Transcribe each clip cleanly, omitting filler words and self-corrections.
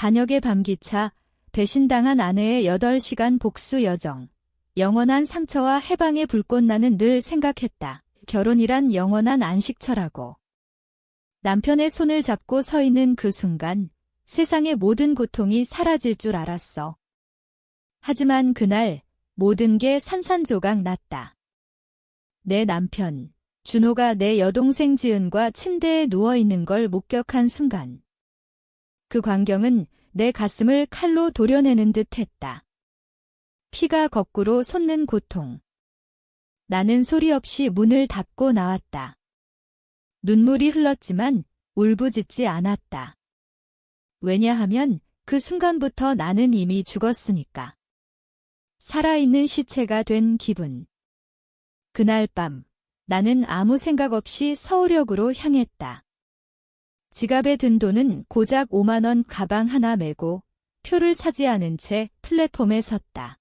반역의 밤기차, 배신당한 아내의 8시간 복수 여정. 영원한 상처와 해방의 불꽃. 나는 늘 생각했다. 결혼이란 영원한 안식처라고. 남편의 손을 잡고 서 있는 그 순간 세상의 모든 고통이 사라질 줄 알았어. 하지만 그날 모든 게 산산조각 났다. 내 남편, 준호가 내 여동생 지은과 침대에 누워있는 걸 목격한 순간. 그 광경은 내 가슴을 칼로 도려내는 듯 했다. 피가 거꾸로 솟는 고통. 나는 소리 없이 문을 닫고 나왔다. 눈물이 흘렀지만 울부짖지 않았다. 왜냐하면 그 순간부터 나는 이미 죽었으니까. 살아있는 시체가 된 기분. 그날 밤 나는 아무 생각 없이 서울역으로 향했다. 지갑에 든 돈은 고작 5만 원. 가방 하나 메고 표를 사지 않은 채 플랫폼에 섰다.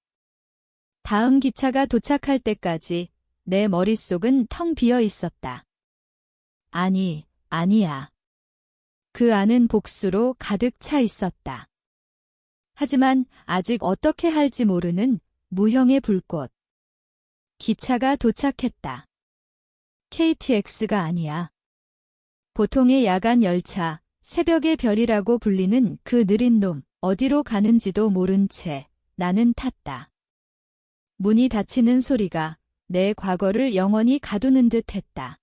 다음 기차가 도착할 때까지 내 머릿속은 텅 비어 있었다. 아니야. 그 안은 복수로 가득 차 있었다. 하지만 아직 어떻게 할지 모르는 무형의 불꽃. 기차가 도착했다. KTX가 아니야. 보통의 야간 열차, 새벽의 별이라고 불리는 그 느린 놈. 어디로 가는지도 모른 채 나는 탔다. 문이 닫히는 소리가 내 과거를 영원히 가두는 듯 했다.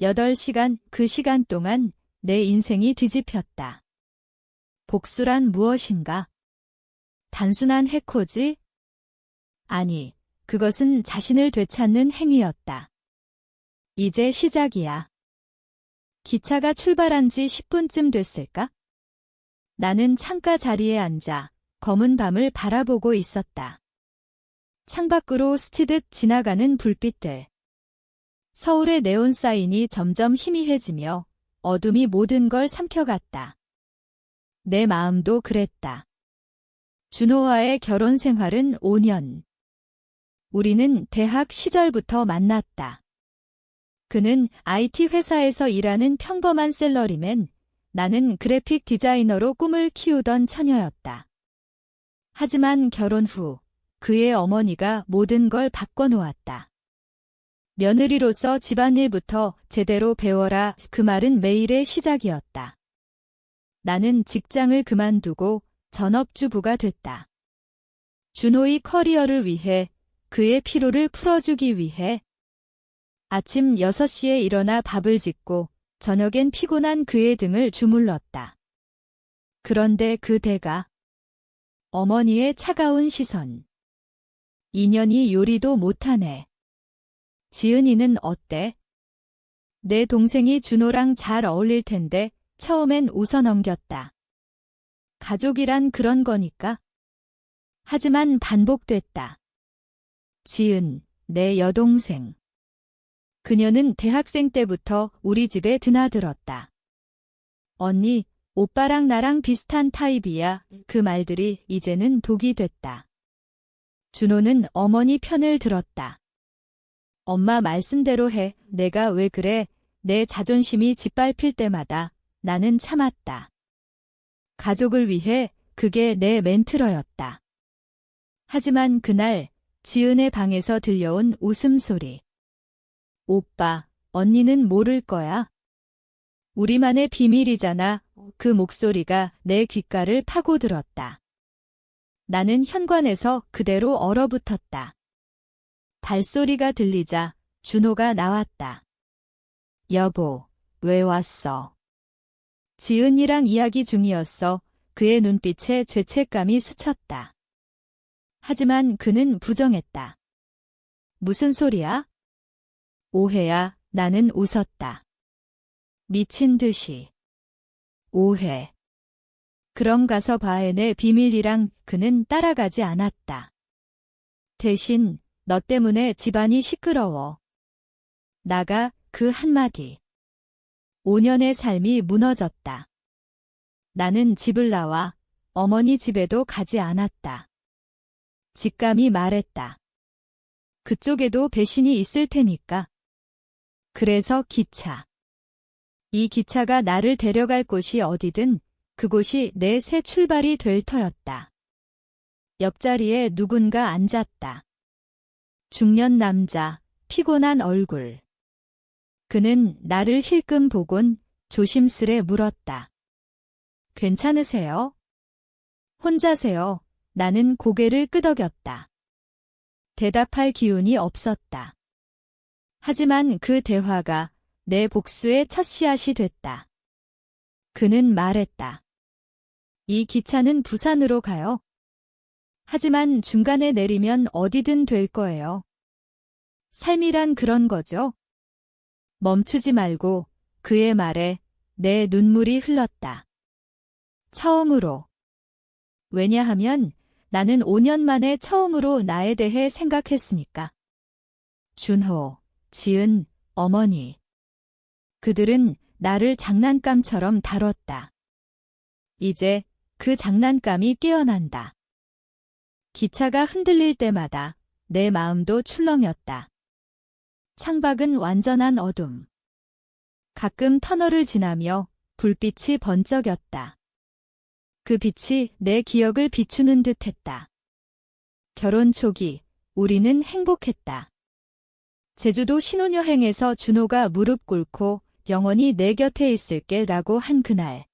8시간, 그 시간 동안 내 인생이 뒤집혔다. 복수란 무엇인가? 단순한 해코지? 아니, 그것은 자신을 되찾는 행위였다. 이제 시작이야. 기차가 출발한 지 10분쯤 됐을까? 나는 창가 자리에 앉아 검은 밤을 바라보고 있었다. 창밖으로 스치듯 지나가는 불빛들. 서울의 네온 사인이 점점 희미해지며 어둠이 모든 걸 삼켜갔다. 내 마음도 그랬다. 준호와의 결혼 생활은 5년. 우리는 대학 시절부터 만났다. 그는 IT 회사에서 일하는 평범한 샐러리맨, 나는 그래픽 디자이너로 꿈을 키우던 처녀였다. 하지만 결혼 후 그의 어머니가 모든 걸 바꿔놓았다. 며느리로서 집안일부터 제대로 배워라. 그 말은 매일의 시작이었다. 나는 직장을 그만두고 전업주부가 됐다. 준호의 커리어를 위해, 그의 피로를 풀어주기 위해. 아침 6시에 일어나 밥을 짓고 저녁엔 피곤한 그의 등을 주물렀다. 그런데 그 대가, 어머니의 차가운 시선. 인연이 요리도 못하네. 지은이는 어때? 내 동생이 준호랑 잘 어울릴 텐데 처음엔 웃어넘겼다. 가족이란 그런 거니까. 하지만 반복됐다. 지은, 내 여동생. 그녀는 대학생 때부터 우리 집에 드나들었다. 언니, 오빠랑 나랑 비슷한 타입이야. 그 말들이 이제는 독이 됐다. 준호는 어머니 편을 들었다. 엄마 말씀대로 해. 내가 왜 그래? 내 자존심이 짓밟힐 때마다 나는 참았다. 가족을 위해 그게 내 멘트러였다. 하지만 그날 지은의 방에서 들려온 웃음소리. 오빠, 언니는 모를 거야. 우리만의 비밀이잖아. 그 목소리가 내 귓가를 파고들었다. 나는 현관에서 그대로 얼어붙었다. 발소리가 들리자 준호가 나왔다. 여보, 왜 왔어? 지은이랑 이야기 중이었어. 그의 눈빛에 죄책감이 스쳤다. 하지만 그는 부정했다. 무슨 소리야? 오해야. 나는 웃었다. 미친 듯이. 오해. 그럼 가서 봐. 내 비밀이랑. 그는 따라가지 않았다. 대신 너 때문에 집안이 시끄러워. 나가. 그 한마디. 5년의 삶이 무너졌다. 나는 집을 나와 어머니 집에도 가지 않았다. 직감이 말했다. 그쪽에도 배신이 있을 테니까. 그래서 기차. 이 기차가 나를 데려갈 곳이 어디든 그곳이 내 새 출발이 될 터였다. 옆자리에 누군가 앉았다. 중년 남자, 피곤한 얼굴. 그는 나를 힐끔 보곤 조심스레 물었다. 괜찮으세요? 혼자세요? 나는 고개를 끄덕였다. 대답할 기운이 없었다. 하지만 그 대화가 내 복수의 첫 씨앗이 됐다. 그는 말했다. 이 기차는 부산으로 가요. 하지만 중간에 내리면 어디든 될 거예요. 삶이란 그런 거죠. 멈추지 말고 그의 말에 내 눈물이 흘렀다. 처음으로. 왜냐하면 나는 5년 만에 처음으로 나에 대해 생각했으니까. 준호, 지은, 어머니. 그들은 나를 장난감처럼 다뤘다. 이제 그 장난감이 깨어난다. 기차가 흔들릴 때마다 내 마음도 출렁였다. 창밖은 완전한 어둠. 가끔 터널을 지나며 불빛이 번쩍였다. 그 빛이 내 기억을 비추는 듯했다. 결혼 초기 우리는 행복했다. 제주도 신혼여행에서 준호가 무릎 꿇고 영원히 내 곁에 있을게 라고 한 그날.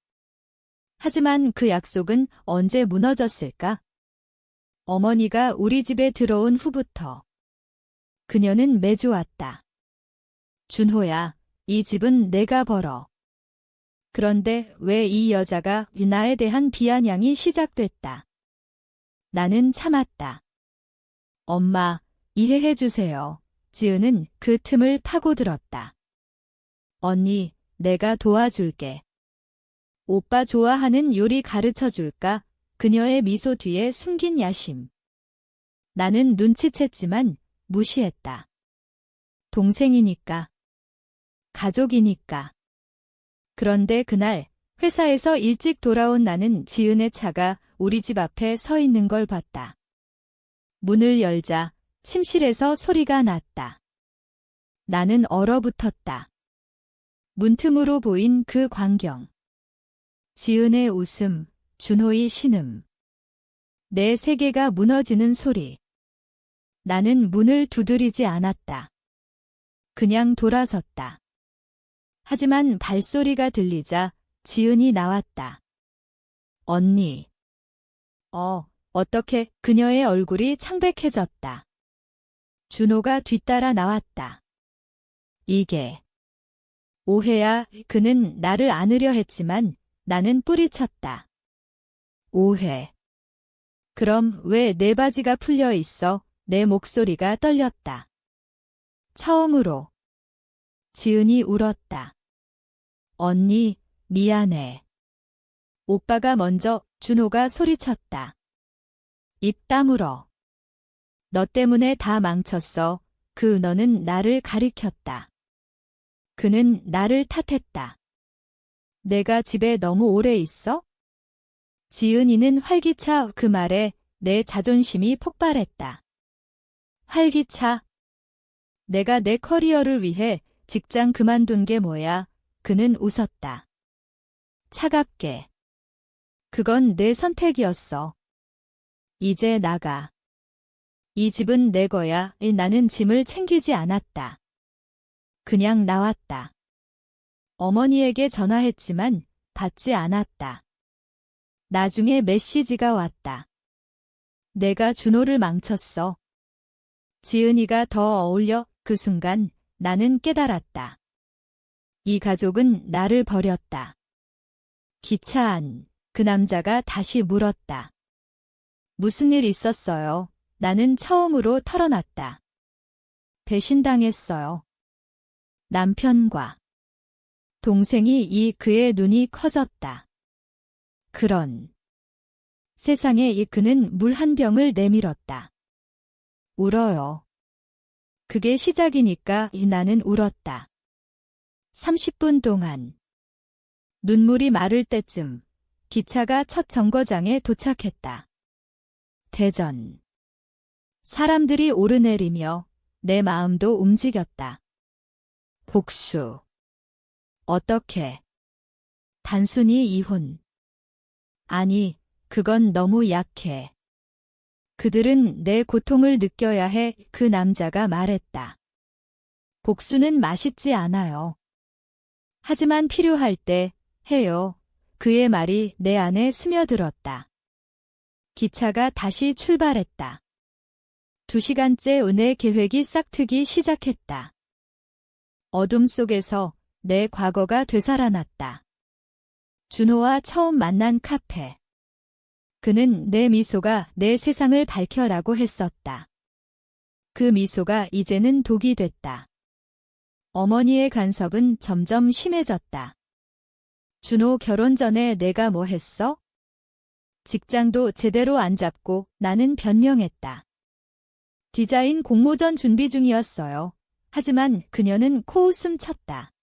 하지만 그 약속은 언제 무너졌을까? 어머니가 우리 집에 들어온 후부터. 그녀는 매주 왔다. 준호야, 이 집은 내가 벌어. 그런데 왜 이 여자가 나에 대한 비아냥이 시작됐다. 나는 참았다. 엄마, 이해해 주세요. 지은은 그 틈을 파고들었다. 언니, 내가 도와줄게. 오빠 좋아하는 요리 가르쳐 줄까? 그녀의 미소 뒤에 숨긴 야심. 나는 눈치챘지만 무시했다. 동생이니까. 가족이니까. 그런데 그날 회사에서 일찍 돌아온 나는 지은의 차가 우리 집 앞에 서 있는 걸 봤다. 문을 열자 침실에서 소리가 났다. 나는 얼어붙었다. 문틈으로 보인 그 광경. 지은의 웃음, 준호의 신음. 내 세계가 무너지는 소리. 나는 문을 두드리지 않았다. 그냥 돌아섰다. 하지만 발소리가 들리자 지은이 나왔다. 언니. 어떻게 그녀의 얼굴이 창백해졌다. 준호가 뒤따라 나왔다. 이게 오해야. 그는 나를 안으려 했지만 나는 뿌리쳤다. 오해. 그럼 왜 내 바지가 풀려 있어? 내 목소리가 떨렸다. 처음으로. 지은이 울었다. 언니, 미안해. 오빠가 먼저. 준호가 소리쳤다. 입 다물어. 너 때문에 다 망쳤어. 그 너는 나를 가리켰다. 그는 나를 탓했다. 내가 집에 너무 오래 있어? 지은이는 활기차. 그 말에 내 자존심이 폭발했다. 활기차? 내가 내 커리어를 위해 직장 그만둔 게 뭐야? 그는 웃었다. 차갑게. 그건 내 선택이었어. 이제 나가. 이 집은 내 거야. 나는 짐을 챙기지 않았다. 그냥 나왔다. 어머니에게 전화했지만 받지 않았다. 나중에 메시지가 왔다. 내가 준호를 망쳤어. 지은이가 더 어울려. 그 순간 나는 깨달았다. 이 가족은 나를 버렸다. 기차 안. 그 남자가 다시 물었다. 무슨 일 있었어요? 나는 처음으로 털어놨다. 배신당했어요. 남편과. 동생이. 그의 눈이 커졌다. 그런. 세상에. 그는 물 한 병을 내밀었다. 울어요. 그게 시작이니까. 나는 울었다. 30분 동안. 눈물이 마를 때쯤 기차가 첫 정거장에 도착했다. 대전. 사람들이 오르내리며 내 마음도 움직였다. 복수. 어떻게? 단순히 이혼. 아니, 그건 너무 약해. 그들은 내 고통을 느껴야 해. 그 남자가 말했다. 복수는 맛있지 않아요. 하지만 필요할 때 해요. 그의 말이 내 안에 스며들었다. 기차가 다시 출발했다. 2시간째 내 계획이 싹트기 시작했다. 어둠 속에서 내 과거가 되살아났다. 준호와 처음 만난 카페. 그는 내 미소가 내 세상을 밝혀라고 했었다. 그 미소가 이제는 독이 됐다. 어머니의 간섭은 점점 심해졌다. 준호 결혼 전에 내가 뭐 했어? 직장도 제대로 안 잡고 나는 변명했다. 디자인 공모전 준비 중이었어요. 하지만 그녀는 코웃음 쳤다.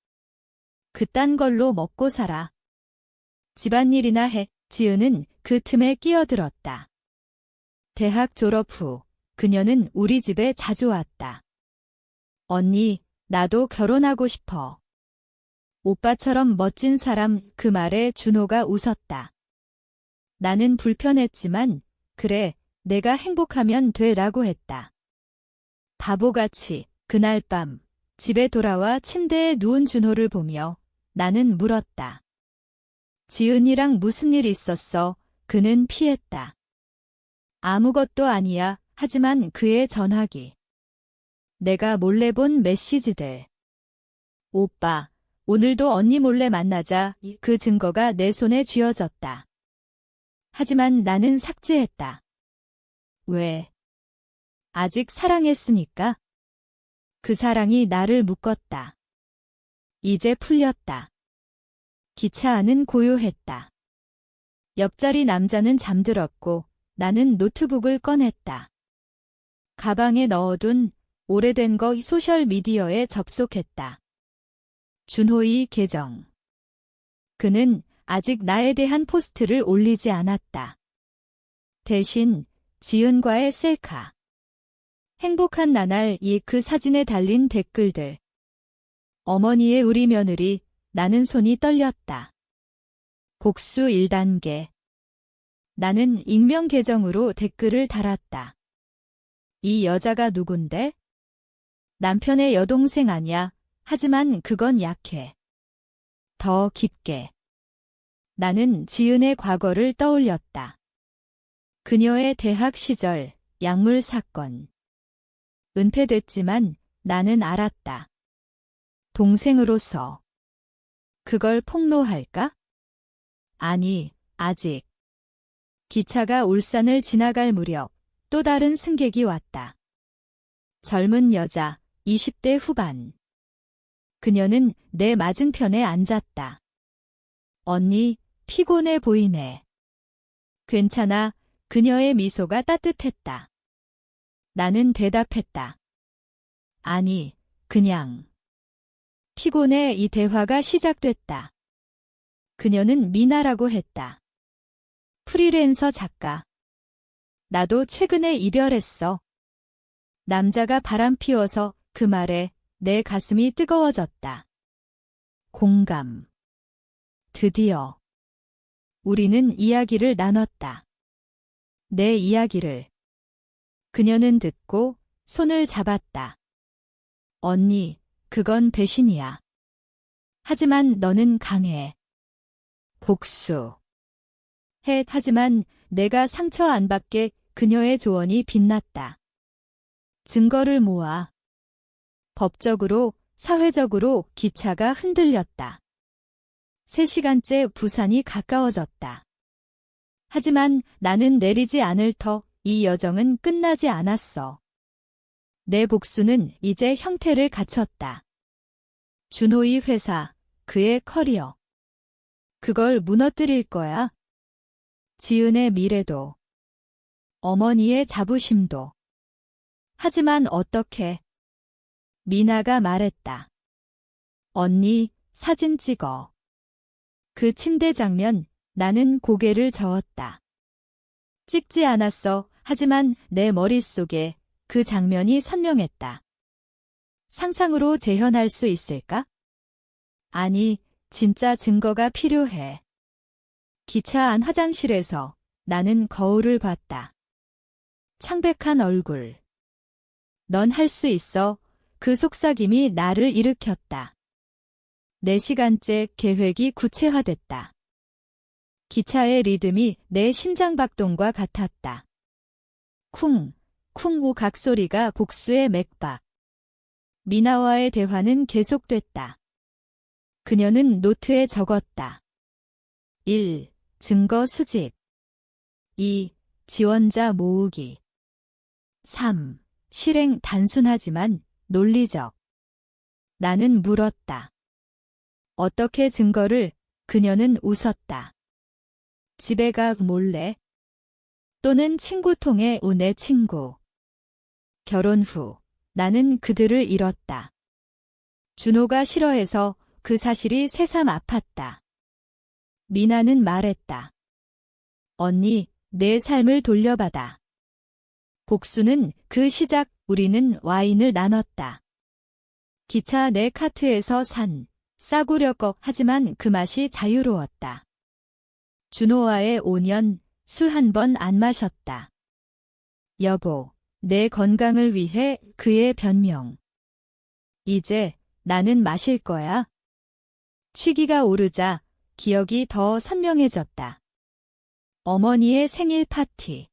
그딴 걸로 먹고 살아. 집안일이나 해. 지은은 그 틈에 끼어들었다. 대학 졸업 후 그녀는 우리 집에 자주 왔다. 언니, 나도 결혼하고 싶어. 오빠처럼 멋진 사람. 그 말에 준호가 웃었다. 나는 불편했지만 그래, 내가 행복하면 돼라고 했다. 바보같이 그날 밤 집에 돌아와 침대에 누운 준호를 보며 나는 물었다. 지은이랑 무슨 일 있었어? 그는 피했다. 아무것도 아니야. 하지만 그의 전화기. 내가 몰래 본 메시지들. 오빠, 오늘도 언니 몰래 만나자. 그 증거가 내 손에 쥐어졌다. 하지만 나는 삭제했다. 왜? 아직 사랑했으니까. 그 사랑이 나를 묶었다. 이제 풀렸다. 기차 안은 고요했다. 옆자리 남자는 잠들었고 나는 노트북을 꺼냈다. 가방에 넣어둔 오래된 거 소셜미디어에 접속했다. 준호의 계정. 그는 아직 나에 대한 포스트를 올리지 않았다. 대신 지은과의 셀카. 행복한 나날 그 사진에 달린 댓글들. 어머니의 우리 며느리. 나는 손이 떨렸다. 복수 1단계. 나는 익명 계정으로 댓글을 달았다. 이 여자가 누군데? 남편의 여동생 아냐? 하지만 그건 약해. 더 깊게. 나는 지은의 과거를 떠올렸다. 그녀의 대학 시절 약물 사건. 은폐됐지만 나는 알았다. 동생으로서. 그걸 폭로할까? 아니, 아직. 기차가 울산을 지나갈 무렵 또 다른 승객이 왔다. 젊은 여자, 20대 후반. 그녀는 내 맞은편에 앉았다. 언니, 피곤해 보이네. 괜찮아. 그녀의 미소가 따뜻했다. 나는 대답했다. 아니, 그냥. 피곤해. 이 대화가 시작됐다. 그녀는 미나라고 했다. 프리랜서 작가. 나도 최근에 이별했어. 남자가 바람 피워서 그 말에 내 가슴이 뜨거워졌다. 공감. 드디어. 우리는 이야기를 나눴다. 내 이야기를. 그녀는 듣고 손을 잡았다. 언니, 그건 배신이야. 하지만 너는 강해. 복수. 해. 하지만 내가 상처 안 받게. 그녀의 조언이 빛났다. 증거를 모아. 법적으로, 사회적으로. 기차가 흔들렸다. 3시간째 부산이 가까워졌다. 하지만 나는 내리지 않을 터. 이 여정은 끝나지 않았어. 내 복수는 이제 형태를 갖췄다. 준호의 회사, 그의 커리어. 그걸 무너뜨릴 거야. 지은의 미래도. 어머니의 자부심도. 하지만 어떻게? 미나가 말했다. 언니, 사진 찍어. 그 침대 장면, 나는 고개를 저었다. 찍지 않았어. 하지만 내 머릿속에 그 장면이 선명했다. 상상으로 재현할 수 있을까? 아니, 진짜 증거가 필요해. 기차 안 화장실에서 나는 거울을 봤다. 창백한 얼굴. 넌 할 수 있어. 그 속삭임이 나를 일으켰다. 4시간째 계획이 구체화됐다. 기차의 리듬이 내 심장박동과 같았다. 쿵, 쿵 각소리가 복수의 맥박. 미나와의 대화는 계속됐다. 그녀는 노트에 적었다. 1. 증거 수집. 2. 지원자 모으기. 3. 실행 단순하지만 논리적. 나는 물었다. 어떻게 증거를? 그녀는 웃었다. 집에 가 몰래. 또는 친구 통해 내 친구. 결혼 후 나는 그들을 잃었다. 준호가 싫어해서 그 사실이 새삼 아팠다. 미나는 말했다. 언니, 내 삶을 돌려받아. 복수는 그 시작. 우리는 와인을 나눴다. 기차 내 카트에서 산 싸구려 거. 하지만 그 맛이 자유로웠다. 준호와의 5년 술 한 번 안 마셨다. 여보, 내 건강을 위해. 그의 변명. 이제 나는 마실 거야. 취기가 오르자 기억이 더 선명해졌다. 어머니의 생일 파티.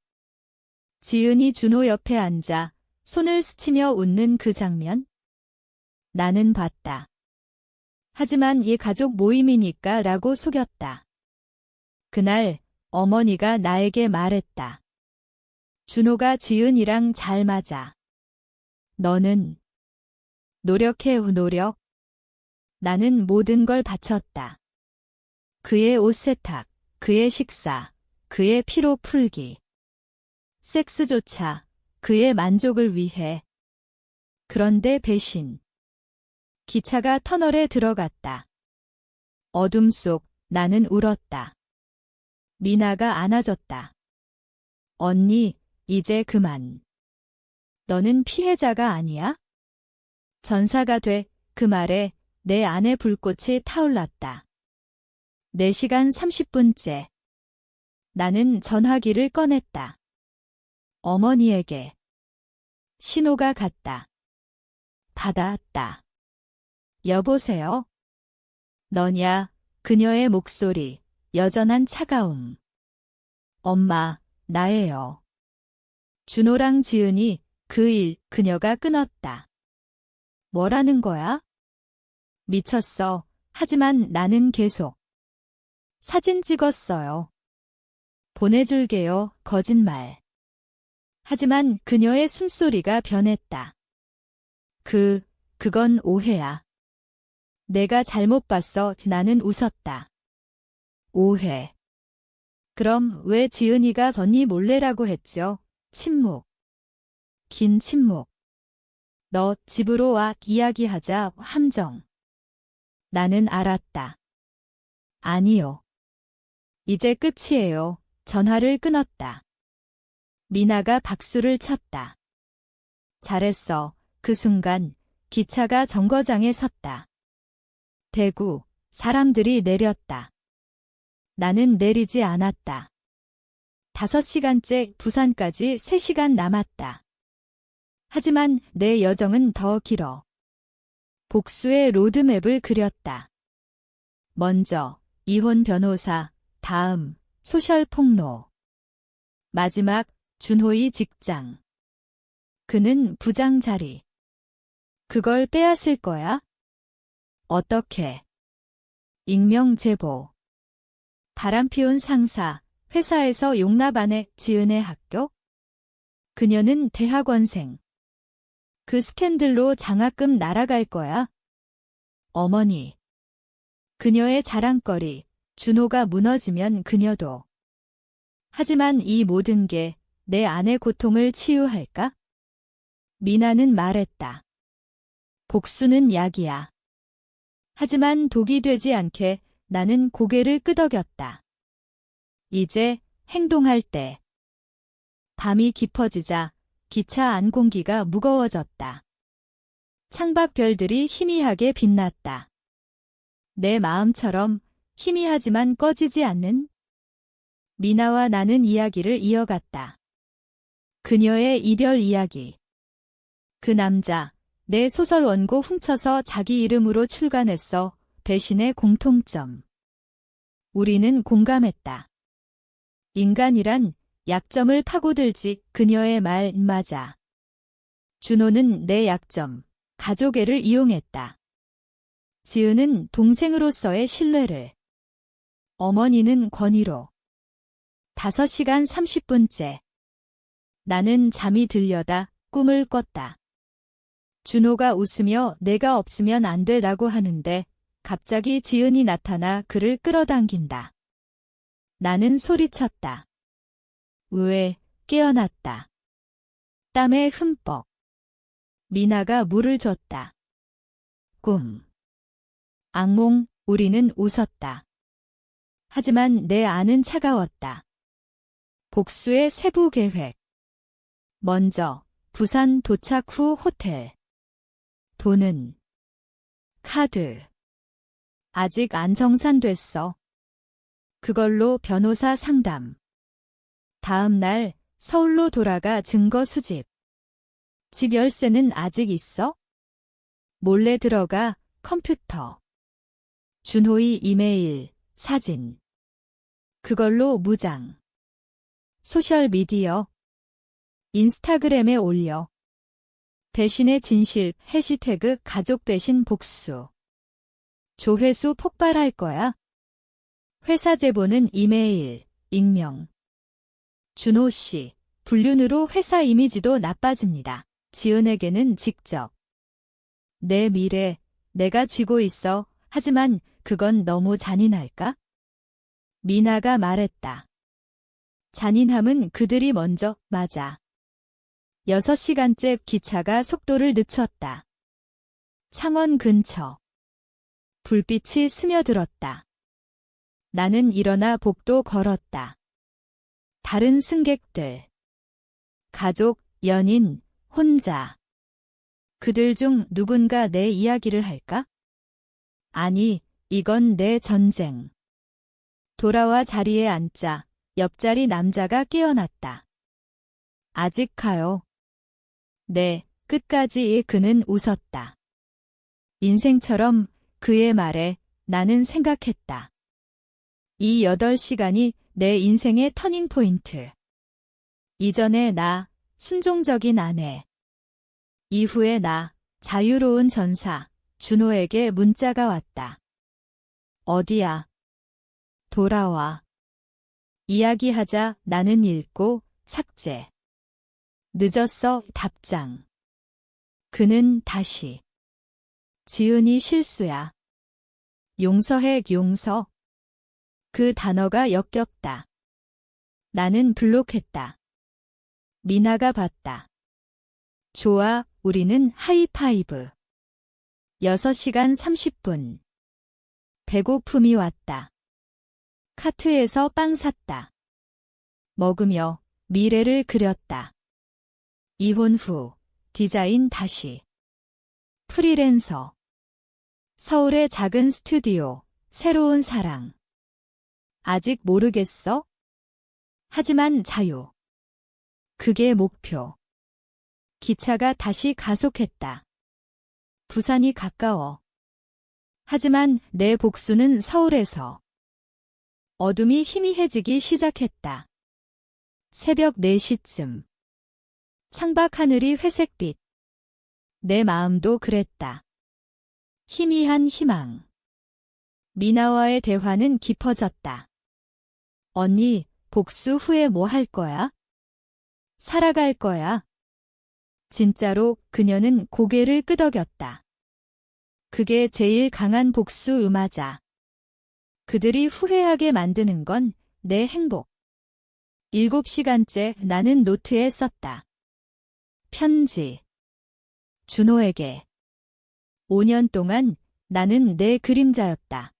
지은이 준호 옆에 앉아 손을 스치며 웃는 그 장면. 나는 봤다. 하지만 이 가족 모임이니까 라고 속였다. 그날 어머니가 나에게 말했다. 준호가 지은이랑 잘 맞아. 너는 노력해. 노력. 나는 모든 걸 바쳤다. 그의 옷 세탁, 그의 식사, 그의 피로 풀기. 섹스조차 그의 만족을 위해. 그런데 배신. 기차가 터널에 들어갔다. 어둠 속 나는 울었다. 미나가 안아줬다. 언니, 이제 그만. 너는 피해자가 아니야? 전사가 돼. 그 말에 내 안의 불꽃이 타올랐다. 4시간 30분째. 나는 전화기를 꺼냈다. 어머니에게. 신호가 갔다. 받았다. 여보세요? 너냐? 그녀의 목소리, 여전한 차가움. 엄마, 나예요. 준호랑 지은이 그 일. 그녀가 끊었다. 뭐라는 거야? 미쳤어. 하지만 나는 계속. 사진 찍었어요. 보내줄게요. 거짓말. 하지만 그녀의 숨소리가 변했다. 그건 오해야. 내가 잘못 봤어. 나는 웃었다. 오해. 그럼 왜 지은이가 언니 몰래라고 했죠? 침묵. 긴 침묵. 너 집으로 와. 이야기하자. 함정. 나는 알았다. 아니요. 이제 끝이에요. 전화를 끊었다. 미나가 박수를 쳤다. 잘했어. 그 순간 기차가 정거장에 섰다. 대구, 사람들이 내렸다. 나는 내리지 않았다. 5시간째 부산까지 3시간 남았다. 하지만 내 여정은 더 길어. 복수의 로드맵을 그렸다. 먼저 이혼 변호사, 다음 소셜 폭로. 마지막 준호의 직장. 그는 부장 자리. 그걸 빼앗을 거야? 어떻게? 익명 제보. 바람피운 상사, 회사에서 용납 안 해. 지은의 학교? 그녀는 대학원생. 그 스캔들로 장학금 날아갈 거야. 어머니. 그녀의 자랑거리, 준호가 무너지면 그녀도. 하지만 이 모든 게 내 안의 고통을 치유할까? 미나는 말했다. 복수는 약이야. 하지만 독이 되지 않게 나는 고개를 끄덕였다. 이제 행동할 때. 밤이 깊어지자 기차 안 공기가 무거워졌다. 창밖 별들이 희미하게 빛났다. 내 마음처럼 희미하지만 꺼지지 않는 미나와 나는 이야기를 이어갔다. 그녀의 이별 이야기. 그 남자, 내 소설 원고 훔쳐서 자기 이름으로 출간했어. 배신의 공통점. 우리는 공감했다. 인간이란 약점을 파고들지. 그녀의 말 맞아. 준호는 내 약점, 가족애를 이용했다. 지은은 동생으로서의 신뢰를. 어머니는 권위로. 5시간 30분째. 나는 잠이 들려다 꿈을 꿨다. 준호가 웃으며 내가 없으면 안 돼라고 하는데 갑자기 지은이 나타나 그를 끌어당긴다. 나는 소리쳤다. 왜? 깨어났다. 땀에 흠뻑. 미나가 물을 줬다. 꿈. 악몽. 우리는 웃었다. 하지만 내 안은 차가웠다. 복수의 세부 계획. 먼저 부산 도착 후 호텔. 돈은 카드. 아직 안 정산됐어. 그걸로 변호사 상담. 다음 날 서울로 돌아가 증거 수집. 집 열쇠는 아직 있어? 몰래 들어가 컴퓨터. 준호의 이메일, 사진. 그걸로 무장. 소셜미디어. 인스타그램에 올려. 배신의 진실, 해시태그 가족 배신 복수. 조회수 폭발할 거야. 회사 제보는 이메일, 익명. 준호 씨, 불륜으로 회사 이미지도 나빠집니다. 지은에게는 직접. 내 미래, 내가 쥐고 있어. 하지만 그건 너무 잔인할까? 미나가 말했다. 잔인함은 그들이 먼저. 맞아. 6시간째 기차가 속도를 늦췄다. 창원 근처. 불빛이 스며들었다. 나는 일어나 복도 걸었다. 다른 승객들. 가족, 연인, 혼자. 그들 중 누군가 내 이야기를 할까? 아니, 이건 내 전쟁. 돌아와 자리에 앉자. 옆자리 남자가 깨어났다. 아직 가요. 네, 끝까지. 그는 웃었다. 인생처럼. 그의 말에 나는 생각했다. 이 8시간이 내 인생의 터닝포인트. 이전의 나, 순종적인 아내. 이후의 나, 자유로운 전사. 준호에게 문자가 왔다. 어디야? 돌아와. 이야기하자. 나는 읽고 삭제. 늦었어. 답장. 그는 다시. 지은이 실수야. 용서해. 용서. 그 단어가 역겹다. 나는 블록했다. 미나가 봤다. 좋아. 우리는 하이파이브. 6시간 30분. 배고픔이 왔다. 카트에서 빵 샀다. 먹으며 미래를 그렸다. 이혼 후 디자인 다시. 프리랜서. 서울의 작은 스튜디오. 새로운 사랑. 아직 모르겠어? 하지만 자유. 그게 목표. 기차가 다시 가속했다. 부산이 가까워. 하지만 내 복수는 서울에서. 어둠이 희미해지기 시작했다. 새벽 4시쯤. 창밖 하늘이 회색빛. 내 마음도 그랬다. 희미한 희망. 미나와의 대화는 깊어졌다. 언니, 복수 후에 뭐 할 거야? 살아갈 거야. 진짜로. 그녀는 고개를 끄덕였다. 그게 제일 강한 복수 음하자. 그들이 후회하게 만드는 건 내 행복. 7시간째 나는 노트에 썼다. 편지. 준호에게. 5년 동안 나는 내 그림자였다.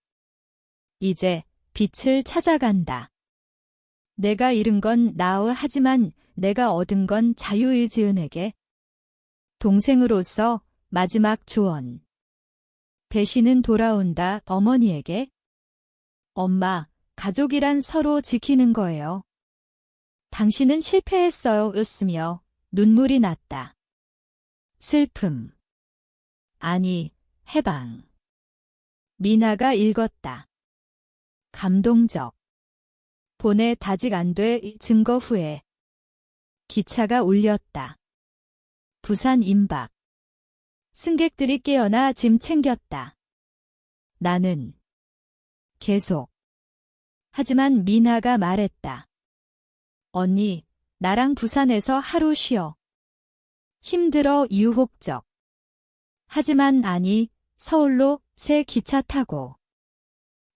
이제 빛을 찾아간다. 내가 잃은 건 나와. 하지만 내가 얻은 건 자유의. 지은에게. 동생으로서 마지막 조언. 배신은 돌아온다. 어머니에게. 엄마, 가족이란 서로 지키는 거예요. 당신은 실패했어요. 였으며 눈물이 났다. 슬픔. 아니, 해방. 미나가 읽었다. 감동적. 보내 아직 안 돼. 증거 후에. 기차가 울렸다. 부산 임박. 승객들이 깨어나 짐 챙겼다. 나는 계속. 하지만 미나가 말했다. 언니, 나랑 부산에서 하루 쉬어. 힘들어 유혹적. 하지만 아니, 서울로 새 기차 타고.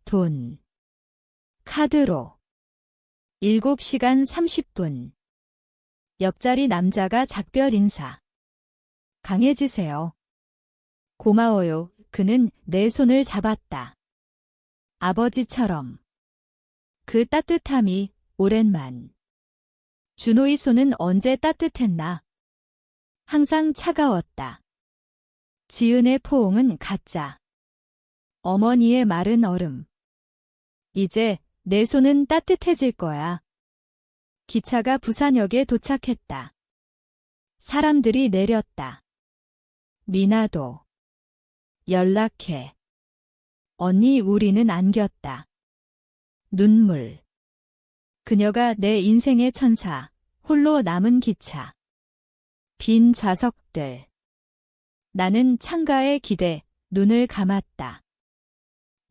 돈. 카드로. 7시간 30분. 옆자리 남자가 작별 인사. 강해지세요. 고마워요. 그는 내 손을 잡았다. 아버지처럼. 그 따뜻함이 오랜만. 준호의 손은 언제 따뜻했나? 항상 차가웠다. 지은의 포옹은 가짜. 어머니의 말은 얼음. 이제 내 손은 따뜻해질 거야. 기차가 부산역에 도착했다. 사람들이 내렸다. 미나도. 연락해. 언니 우리는 안겼다. 눈물. 그녀가 내 인생의 천사, 홀로 남은 기차. 빈 좌석들. 나는 창가에 기대 눈을 감았다.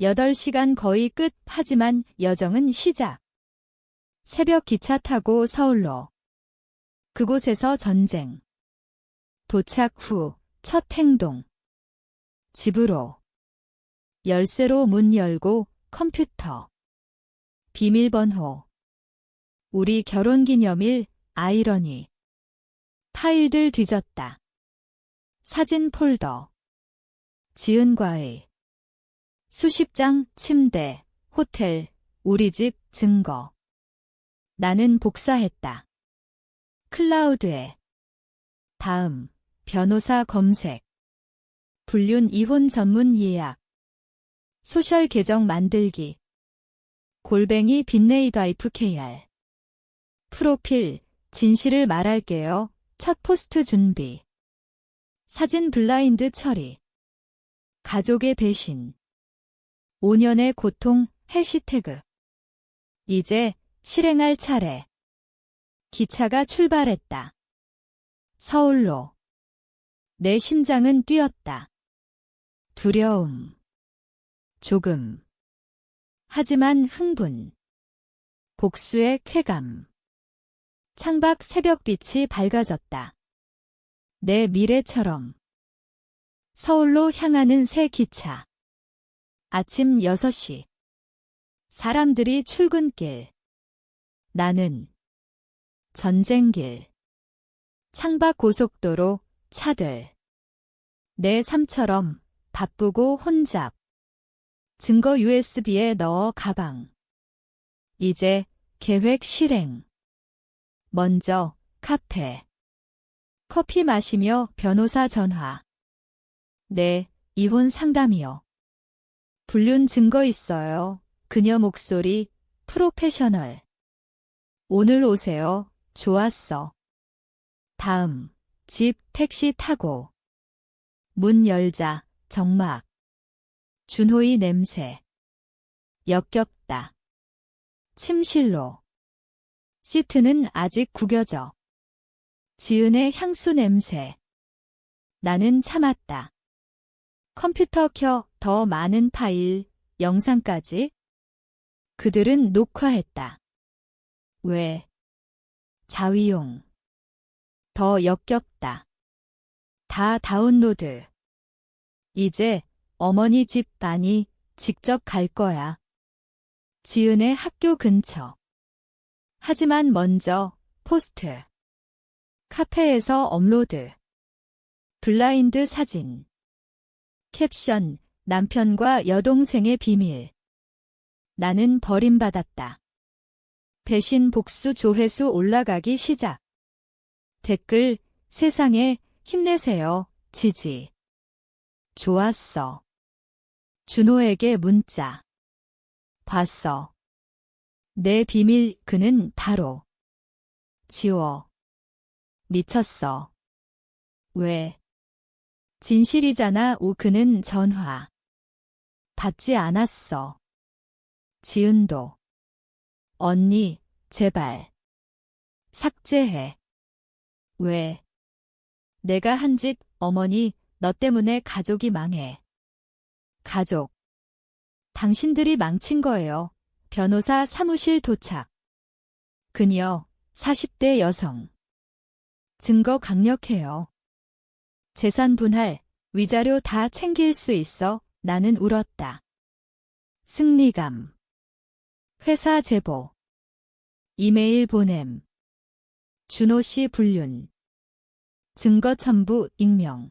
8시간 거의 끝. 하지만 여정은 시작. 새벽 기차 타고 서울로. 그곳에서 전쟁. 도착 후 첫 행동. 집으로. 열쇠로 문 열고 컴퓨터. 비밀번호. 우리 결혼기념일. 아이러니. 파일들 뒤졌다. 사진 폴더. 지은과의. 수십 장. 침대. 호텔. 우리 집. 증거. 나는 복사했다. 클라우드에. 다음. 변호사 검색. 불륜 이혼 전문 예약. 소셜 계정 만들기. 골뱅이 빈네이드와이프 KR. 프로필. 진실을 말할게요. 첫 포스트 준비. 사진 블라인드 처리. 가족의 배신. 5년의 고통. 해시태그. 이제 실행할 차례. 기차가 출발했다. 서울로. 내 심장은 뛰었다. 두려움. 조금. 하지만 흥분. 복수의 쾌감. 창밖 새벽빛이 밝아졌다. 내 미래처럼. 서울로 향하는 새 기차. 아침 6시. 사람들이 출근길. 나는 전쟁길. 창밖 고속도로. 차들. 내 삶처럼 바쁘고 혼잡. 증거 USB에 넣어 가방. 이제 계획 실행. 먼저 카페. 커피 마시며 변호사 전화. 네, 이혼 상담이요. 불륜 증거 있어요. 그녀 목소리. 프로페셔널. 오늘 오세요. 좋았어. 다음. 집. 택시 타고. 문 열자. 정막. 준호의 냄새. 역겹다. 침실로. 시트는 아직 구겨져. 지은의 향수 냄새. 나는 참았다. 컴퓨터 켜. 더 많은 파일, 영상까지. 그들은 녹화했다. 왜? 자위용. 더 역겹다. 다 다운로드. 이제 어머니 집 아니 직접 갈 거야. 지은의 학교 근처. 하지만 먼저 포스트. 카페에서 업로드. 블라인드 사진. 캡션. 남편과 여동생의 비밀. 나는 버림받았다. 배신 복수 조회수 올라가기 시작. 댓글. 세상에 힘내세요. 지지. 좋았어. 준호에게 문자. 봤어. 내 비밀 그는 바로 지워. 미쳤어. 왜? 진실이잖아. 그는 전화 받지 않았어. 지은도. 언니, 제발. 삭제해. 왜? 내가 한 짓, 어머니, 너 때문에 가족이 망해. 가족. 당신들이 망친 거예요. 변호사 사무실 도착. 그녀, 40대 여성. 증거 강력해요. 재산 분할, 위자료 다 챙길 수 있어. 나는 울었다. 승리감. 회사 제보. 이메일 보냄. 준호 씨 불륜. 증거 첨부 익명.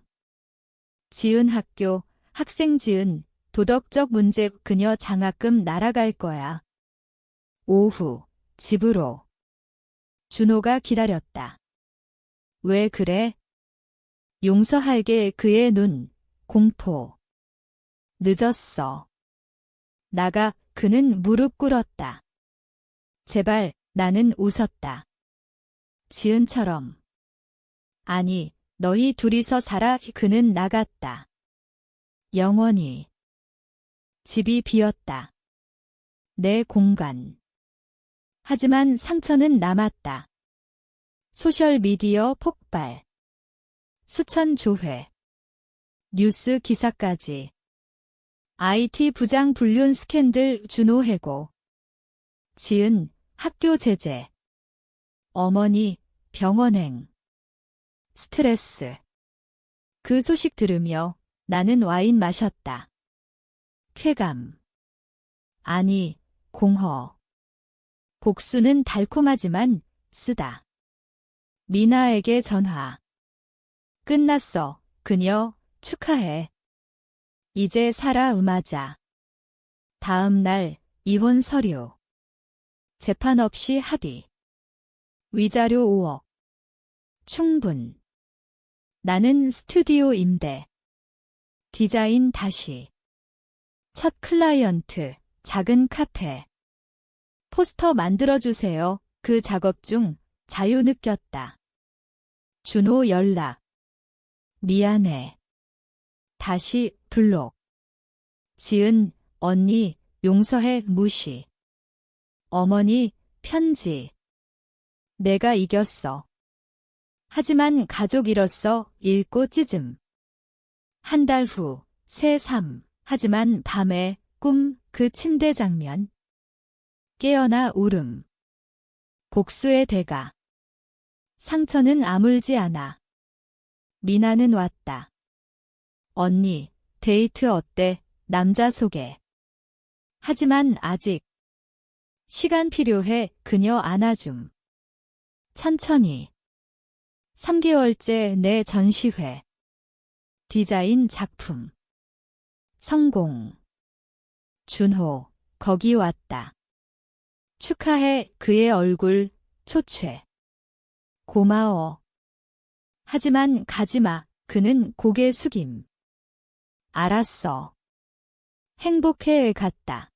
지은 학교, 학생 지은, 도덕적 문제 그녀 장학금 날아갈 거야. 오후, 집으로. 준호가 기다렸다. 왜 그래? 용서할게. 그의 눈, 공포. 늦었어. 나가. 그는 무릎 꿇었다. 제발. 나는 웃었다. 지은처럼. 아니, 너희 둘이서 살아. 그는 나갔다. 영원히. 집이 비었다. 내 공간. 하지만 상처는 남았다. 소셜미디어 폭발. 수천 조회. 뉴스 기사까지. IT 부장 불륜 스캔들. 준호 해고. 지은 학교 제재. 어머니 병원행. 스트레스. 그 소식 들으며 나는 와인 마셨다. 쾌감. 아니, 공허. 복수는 달콤하지만 쓰다. 미나에게 전화. 끝났어. 그녀, 축하해. 이제 살아. 음하자. 다음 날, 이혼 서류. 재판 없이 합의. 위자료 5억. 충분. 나는 스튜디오 임대. 디자인 다시. 첫 클라이언트, 작은 카페. 포스터 만들어주세요. 그 작업 중 자유 느꼈다. 준호 연락. 미안해. 다시 블록. 지은, 언니, 용서해. 무시. 어머니, 편지. 내가 이겼어. 하지만 가족이로서 읽고 찢음. 한 달 후, 새 삶. 하지만 밤에 꿈, 그 침대 장면. 깨어나 울음. 복수의 대가. 상처는 아물지 않아. 미나는 왔다. 언니, 데이트 어때? 남자 소개. 하지만 아직. 시간 필요해. 그녀 안아줌. 천천히. 3개월째 내 전시회. 디자인 작품. 성공. 준호, 거기 왔다. 축하해. 그의 얼굴, 초췌. 고마워. 하지만 가지마. 그는 고개 숙임. 알았어. 행복해. 갔다.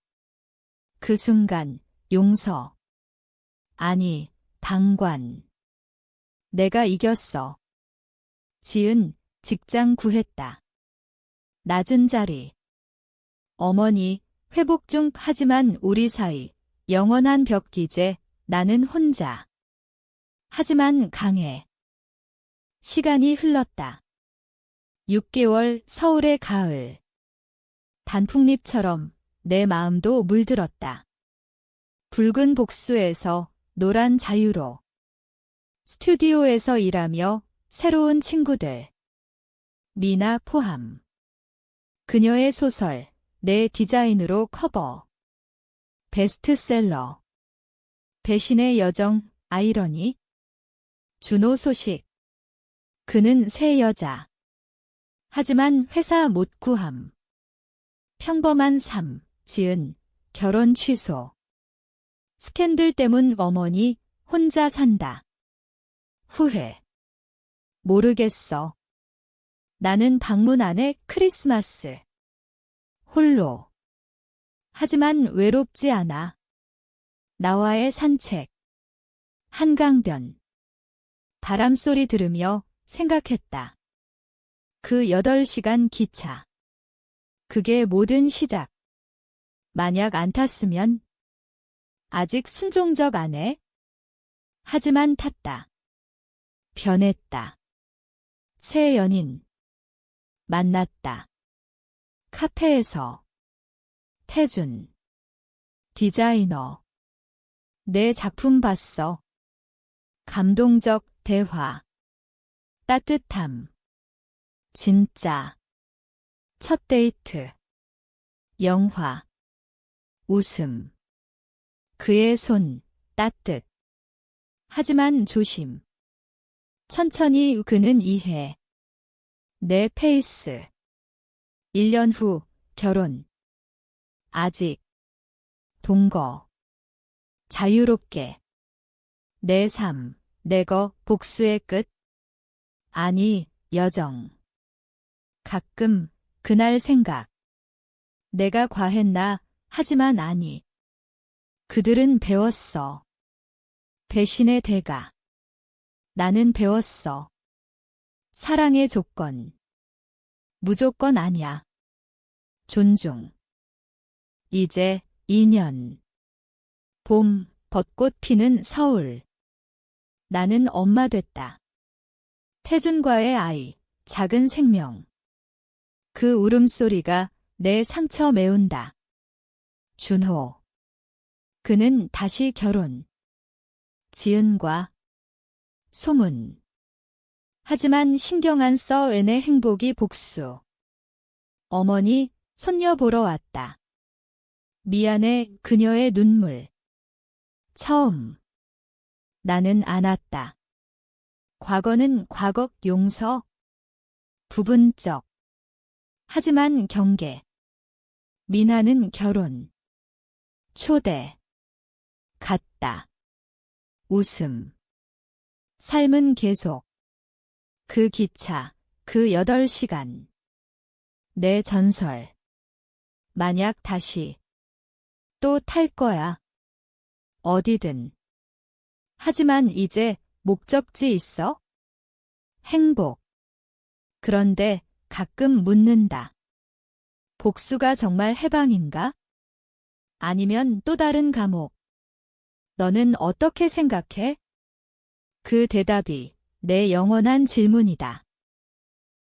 그 순간, 용서. 아니, 방관. 내가 이겼어. 지은, 직장 구했다. 낮은 자리. 어머니, 회복 중. 하지만 우리 사이, 영원한 벽 기제. 나는 혼자. 하지만 강해. 시간이 흘렀다. 6개월. 서울의 가을. 단풍잎처럼 내 마음도 물들었다. 붉은 복수에서 노란 자유로. 스튜디오에서 일하며 새로운 친구들. 미나 포함. 그녀의 소설, 내 디자인으로 커버. 베스트셀러. 배신의 여정, 아이러니. 준호 소식. 그는 새 여자. 하지만 회사 못 구함. 평범한 삶. 지은, 결혼 취소. 스캔들 때문 어머니, 혼자 산다. 후회. 모르겠어. 나는 방문 안에 크리스마스. 홀로. 하지만 외롭지 않아. 나와의 산책. 한강변. 바람소리 들으며 생각했다. 그 8시간 기차. 그게 모든 시작. 만약 안 탔으면 아직 순종적 안 해? 하지만 탔다. 변했다. 새 연인. 만났다. 카페에서. 태준. 디자이너. 내 작품 봤어. 감동적 대화. 따뜻함. 진짜. 첫 데이트. 영화. 웃음. 그의 손, 따뜻. 하지만 조심. 천천히 그는 이해. 내 페이스. 1년 후, 결혼. 아직. 동거. 자유롭게. 내 삶, 내거, 복수의 끝. 아니, 여정. 가끔, 그날 생각. 내가 과했나, 하지만 아니. 그들은 배웠어. 배신의 대가. 나는 배웠어. 사랑의 조건. 무조건 아냐. 존중. 이제 2년. 봄, 벚꽃 피는 서울. 나는 엄마 됐다. 태준과의 아이, 작은 생명. 그 울음소리가 내 상처 메운다. 준호. 그는 다시 결혼. 지은과 소문. 하지만 신경 안 써 은의 행복이 복수. 어머니, 손녀 보러 왔다. 미안해, 그녀의 눈물. 처음. 나는 안았다. 과거는 과거, 용서. 부분적. 하지만 경계. 민하는 결혼. 초대. 갔다. 웃음. 삶은 계속. 그 기차, 그 8시간. 내 전설. 만약 다시. 또 탈 거야. 어디든. 하지만 이제 목적지 있어? 행복. 그런데 가끔 묻는다. 복수가 정말 해방인가? 아니면 또 다른 감옥? 너는 어떻게 생각해? 그 대답이 내 영원한 질문이다.